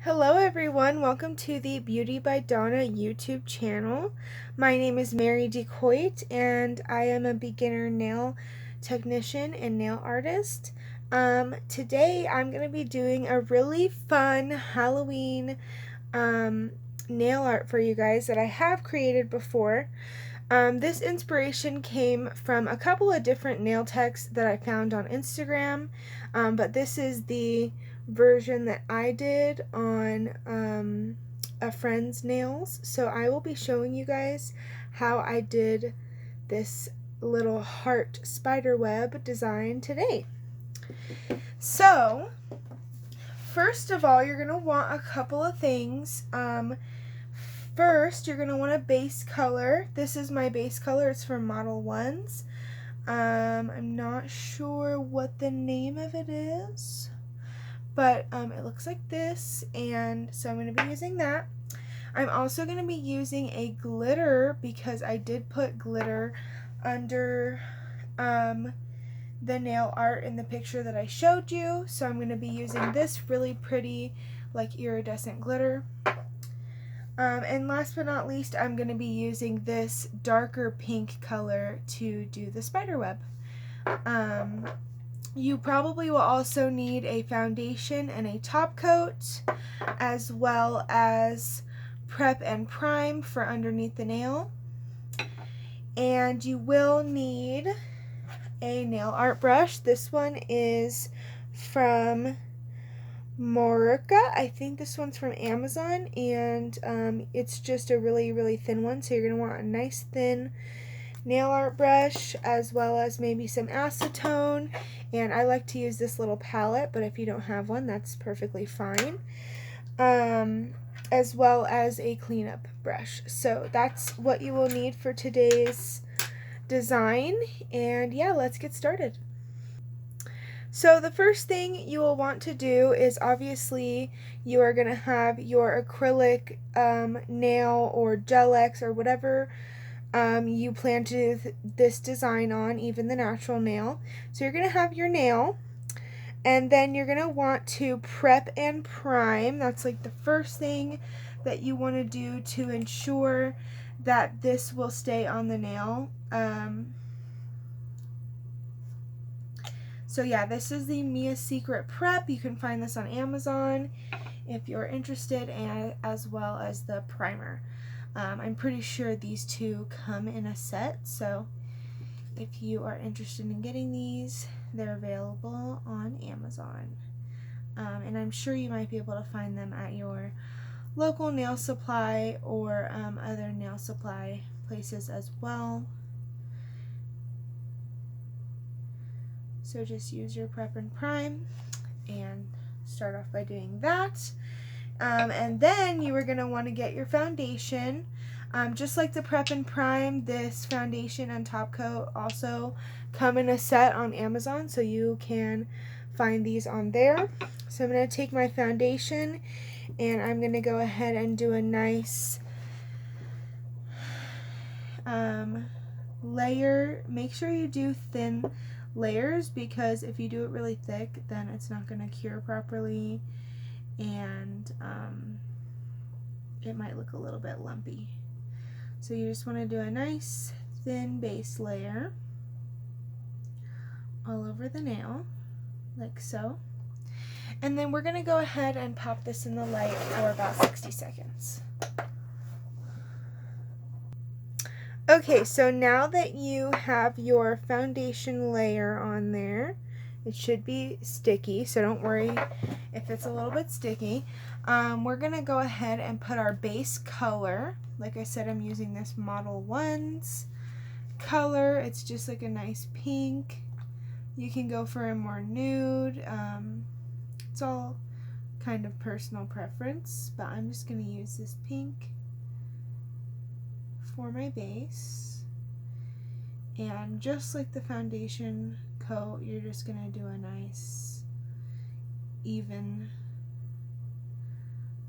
Hello everyone, welcome to the Beauty by Donna YouTube channel. My name is Mary DeCoit and I am a beginner nail technician and nail artist. Today I'm going to be doing a really fun Halloween nail art for you guys that I have created before. This inspiration came from a couple of different nail techs that I found on Instagram, but this is the version that I did on a friend's nails. So I will be showing you guys how I did this little heart spider web design today. So first of all, you're going to want a couple of things. First, you're going to want a base color. This is my base color. It's from Model 1s. I'm not sure what the name of it is, but it looks like this, and so I'm going to be using that. I'm also going to be using a glitter because I did put glitter under the nail art in the picture that I showed you, so I'm going to be using this really pretty like iridescent glitter. And last but not least, I'm going to be using this darker pink color to do the spider web. You probably will also need a foundation and a top coat, as well as prep and prime for underneath the nail. And you will need a nail art brush. This one is from Morica. I think this one's from Amazon, and it's just a really thin one, so you're going to want a nice thin nail art brush, as well as maybe some acetone, and I like to use this little palette, but if you don't have one, that's perfectly fine, as well as a cleanup brush. So that's what you will need for today's design, and yeah, let's get started. So the first thing you will want to do is, obviously you are going to have your acrylic nail or gel X or whatever you plan to do this design on, even the natural nail. So you're going to have your nail, and then you're going to want to prep and prime. That's like the first thing that you want to do to ensure that this will stay on the nail. So yeah, this is the Mia Secret Prep. You can find this on Amazon if you're interested, and as well as the primer. I'm pretty sure these two come in a set, so if you are interested in getting these, they're available on Amazon. And I'm sure you might be able to find them at your local nail supply or other nail supply places as well. So just use your prep and prime and start off by doing that. And then you are going to want to get your foundation. Just like the prep and prime, this foundation and top coat also come in a set on Amazon, so you can find these on there. So I'm going to take my foundation and I'm going to go ahead and do a nice layer. Make sure you do thin layers, because if you do it really thick, then it's not going to cure properly, and it might look a little bit lumpy. So you just want to do a nice thin base layer all over the nail, like so. And then we're going to go ahead and pop this in the light for about 60 seconds. Okay, so now that you have your foundation layer on there, it should be sticky, so don't worry if it's a little bit sticky. We're going to go ahead and put our base color. Like I said, I'm using this Model 1's color. It's just like a nice pink. You can go for a more nude. It's all kind of personal preference, but I'm just going to use this pink for my base. And just like the foundation coat, you're just going to do a nice even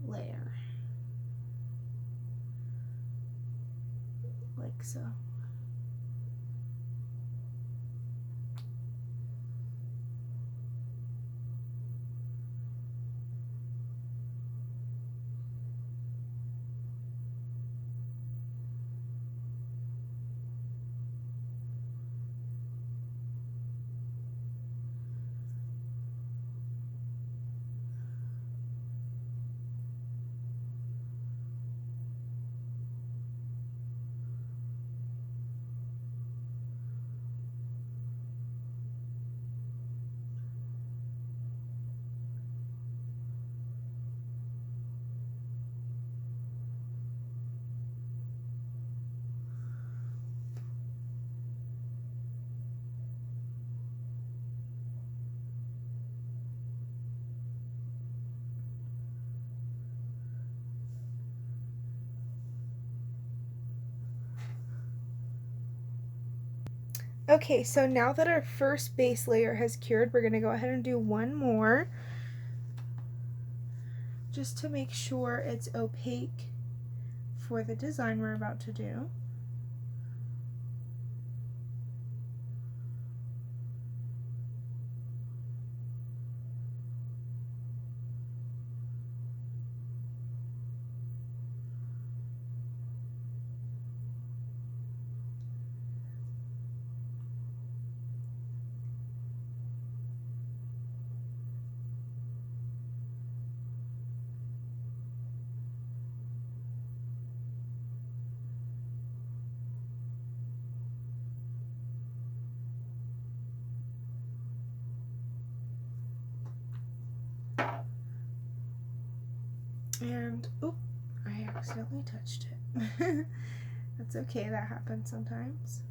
layer, like so. Okay, so now that our first base layer has cured, we're going to go ahead and do one more just to make sure it's opaque for the design we're about to do. And, oop, I accidentally touched it. That's okay, that happens sometimes.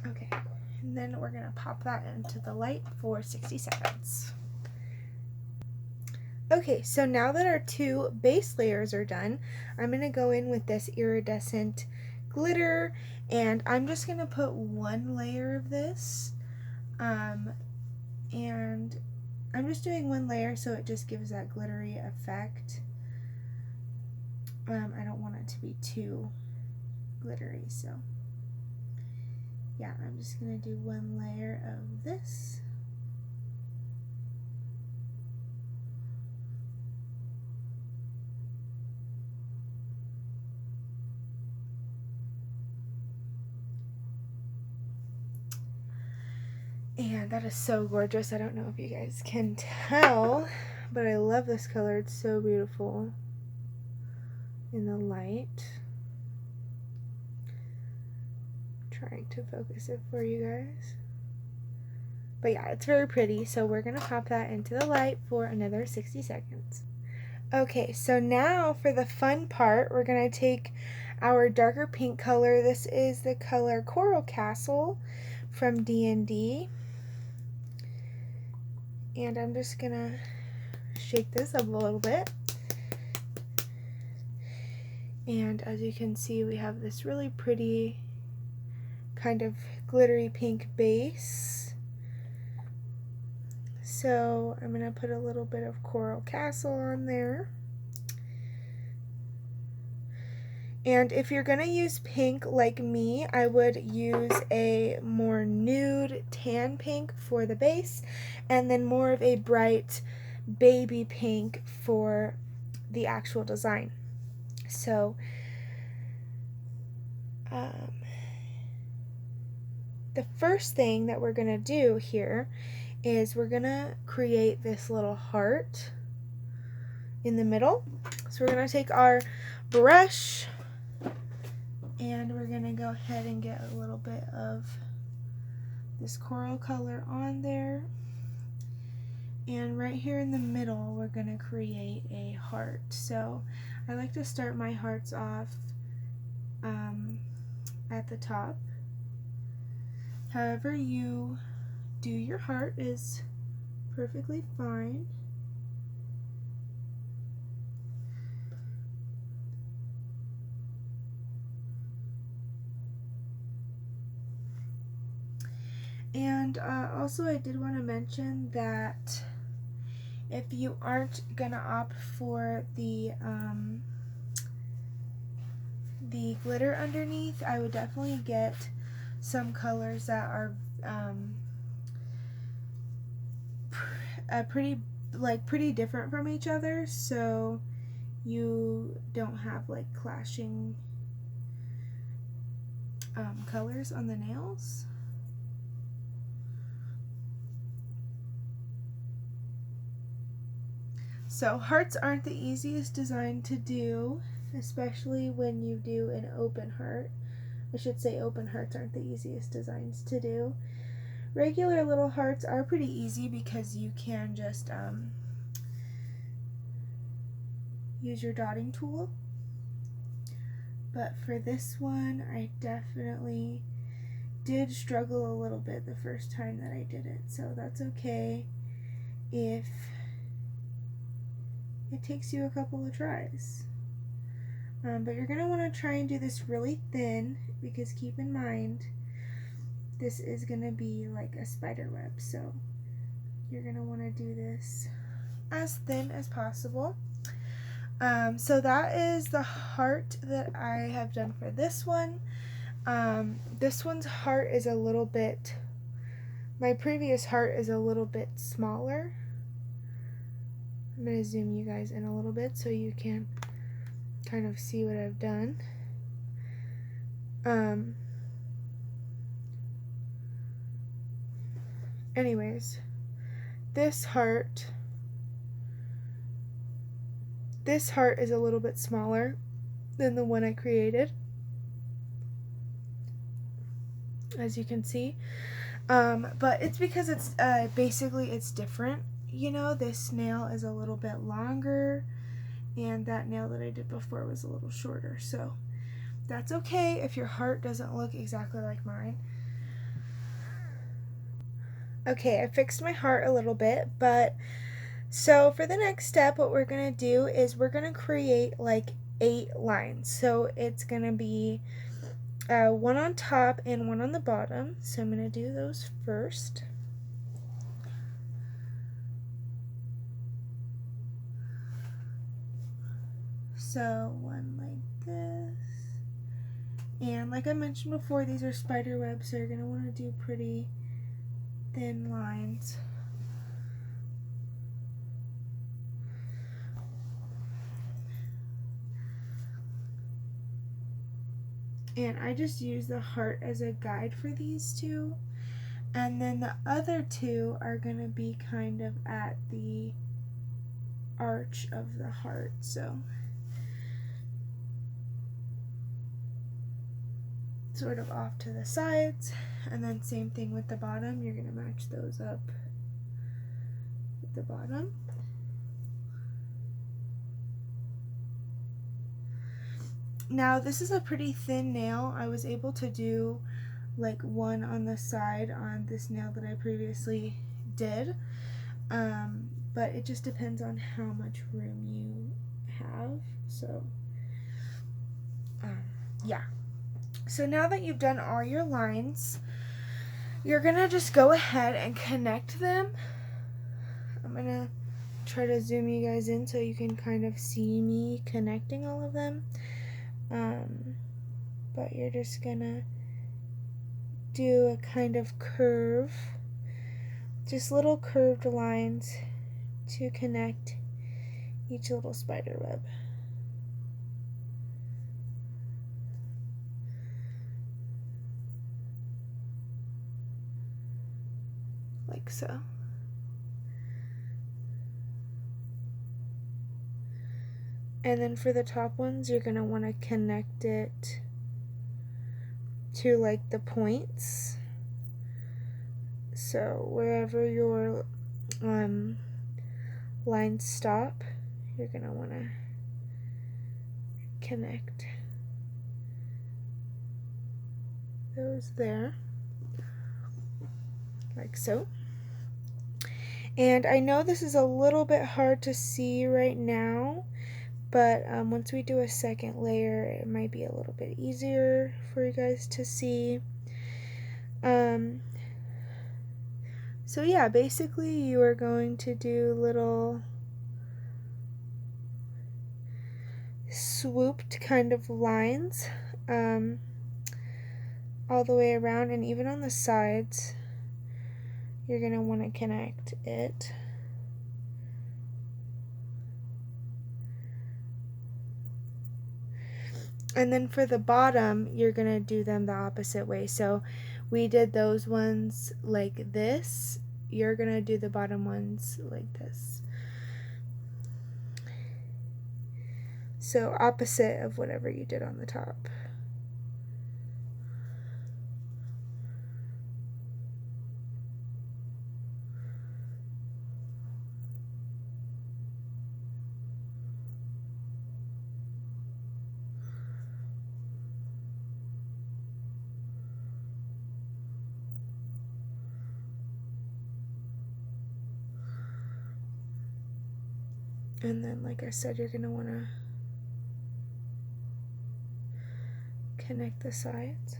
Okay, and then we're gonna pop that into the light for 60 seconds. Okay, so now that our two base layers are done, I'm gonna go in with this iridescent glitter, and I'm just gonna put one layer of this, and I'm just doing one layer so it just gives that glittery effect. I don't want it to be too glittery, so yeah, I'm just gonna do one layer of this. And that is so gorgeous. I don't know if you guys can tell, but I love this color. It's so beautiful in the light. Trying to focus it for you guys. But yeah, it's very pretty. So we're going to pop that into the light for another 60 seconds. Okay, so now for the fun part, we're going to take our darker pink color. This is the color Coral Castle from D&D. And I'm just going to shake this up a little bit. And as you can see, we have this really pretty kind of glittery pink base. So I'm going to put a little bit of Coral Castle on there. And if you're going to use pink like me, I would use a more nude tan pink for the base, and then more of a bright baby pink for the actual design. So the first thing that we're going to do here is we're going to create this little heart in the middle. So we're going to take our brush and we're going to go ahead and get a little bit of this coral color on there. And right here in the middle, we're going to create a heart. So I like to start my hearts off at the top. However you do your heart is perfectly fine. And also I did want to mention that if you aren't going to opt for the glitter underneath, I would definitely get some colors that are pretty different from each other, so you don't have like clashing colors on the nails. So hearts aren't the easiest design to do, especially when you do an open heart. I should say open hearts aren't the easiest designs to do. Regular little hearts are pretty easy because you can just use your dotting tool. But for this one, I definitely did struggle a little bit the first time that I did it, so that's okay if it takes you a couple of tries. But you're going to want to try and do this really thin, because keep in mind this is going to be like a spider web, so you're going to want to do this as thin as possible. So that is the heart that I have done for this one. This one's heart is a little bit, my previous heart is a little bit smaller. I'm going to zoom you guys in a little bit so you can kind of see what I've done. Anyways, this heart is a little bit smaller than the one I created, as you can see. But it's because it's basically it's different. You know, this nail is a little bit longer, and that nail that I did before was a little shorter. So that's okay if your heart doesn't look exactly like mine. Okay, I fixed my heart a little bit, but so for the next step, what we're going to do is we're going to create like 8 lines. So it's going to be one on top and one on the bottom. So I'm going to do those first. So one like this. And like I mentioned before, these are spider webs, so you're going to want to do pretty thin lines. And I just use the heart as a guide for these two. And then the other two are going to be kind of at the arch of the heart. So sort of off to the sides. And then same thing with the bottom. You're going to match those up with the bottom. Now this is a pretty thin nail. I was able to do like one on the side on this nail that I previously did, but it just depends on how much room you have. So yeah. So now that you've done all your lines, you're gonna just go ahead and connect them. I'm gonna try to zoom you guys in so you can kind of see me connecting all of them. But you're just gonna do a kind of curve, just little curved lines to connect each little spider web. Like so. And then for the top ones, you're going to want to connect it to like the points. So wherever your lines stop, you're going to want to connect those there, like so. And I know this is a little bit hard to see right now, but once we do a second layer, it might be a little bit easier for you guys to see. So yeah, basically you are going to do little swooped kind of lines all the way around, and even on the sides you're going to want to connect it. And then for the bottom, you're going to do them the opposite way. So we did those ones like this. You're going to do the bottom ones like this. So opposite of whatever you did on the top. And then, like I said, you're going to want to connect the sides.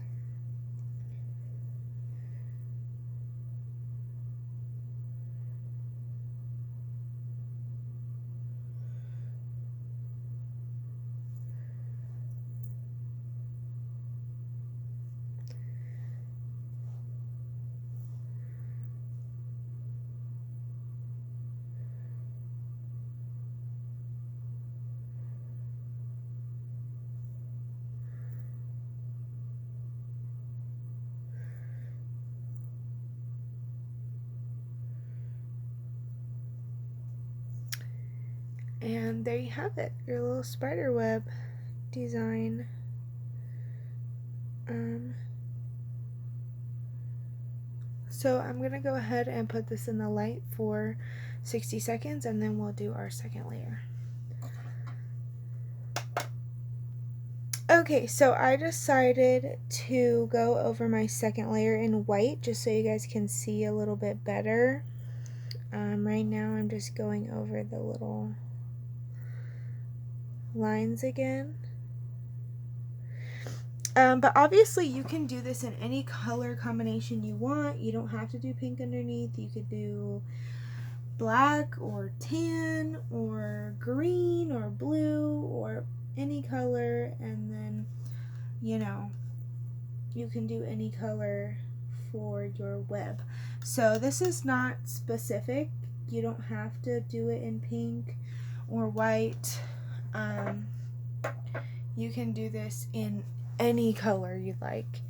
And there you have it, your little spider web design. So I'm going to go ahead and put this in the light for 60 seconds and then we'll do our second layer. Okay, so I decided to go over my second layer in white just so you guys can see a little bit better. Right now I'm just going over the little lines again. But obviously you can do this in any color combination you want. You don't have to do pink underneath. You could do black or tan or green or blue or any color, and then, you know, you can do any color for your web. So this is not specific. You don't have to do it in pink or white. You can do this in any color you'd like.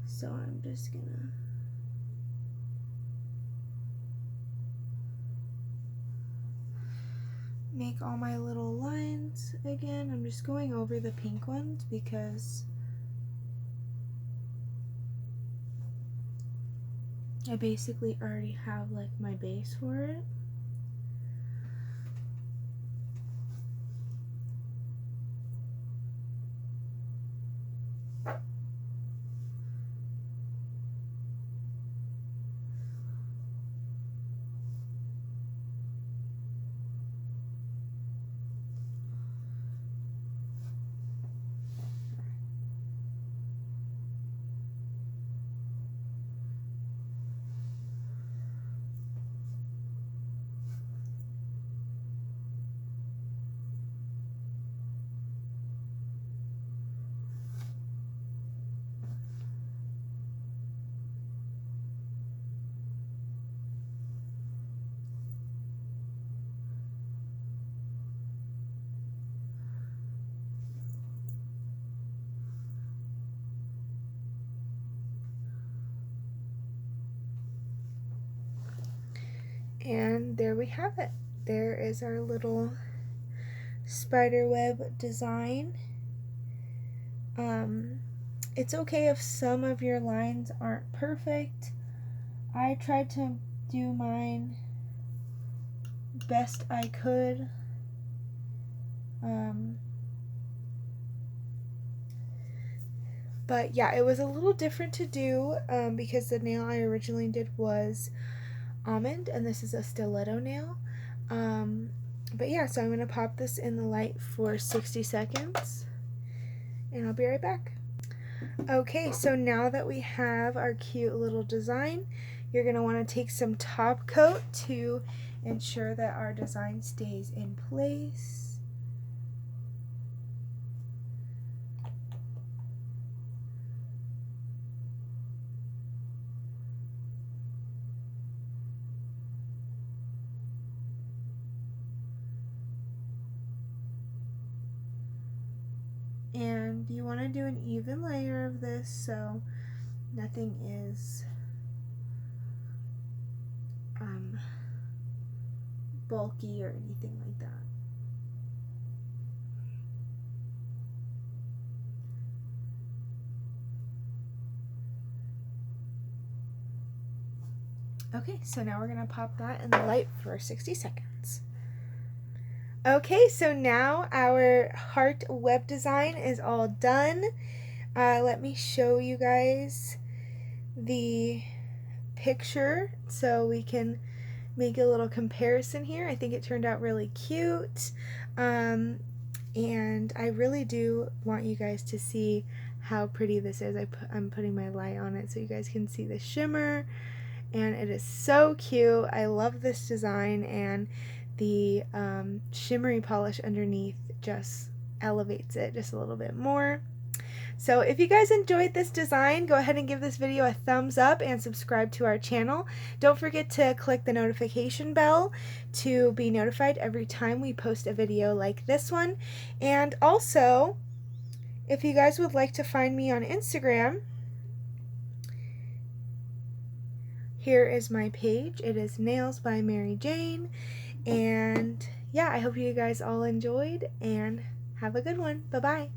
So I'm just gonna make all my little lines again. I'm just going over the pink ones because I basically already have like my base for it. And there we have it. There is our little spider web design. It's okay if some of your lines aren't perfect. I tried to do mine best I could. But yeah, it was a little different to do because the nail I originally did was almond and this is a stiletto nail. But yeah, so I'm going to pop this in the light for 60 seconds and I'll be right back. Okay, so now that we have our cute little design, you're going to want to take some top coat to ensure that our design stays in place. And you want to do an even layer of this so nothing is bulky or anything like that. Okay, so now we're going to pop that in the light for 60 seconds. Okay, so now our heart web design is all done. Let me show you guys the picture so we can make a little comparison here. I think it turned out really cute. And I really do want you guys to see how pretty this is. I'm putting my light on it so you guys can see the shimmer, and it is so cute. I love this design, and the shimmery polish underneath just elevates it just a little bit more. So if you guys enjoyed this design, go ahead and give this video a thumbs up and subscribe to our channel. Don't forget to click the notification bell to be notified every time we post a video like this one. And also, if you guys would like to find me on Instagram, here is my page. It is Nails by Mary Jane. And yeah, I hope you guys all enjoyed, and have a good one. Bye-bye.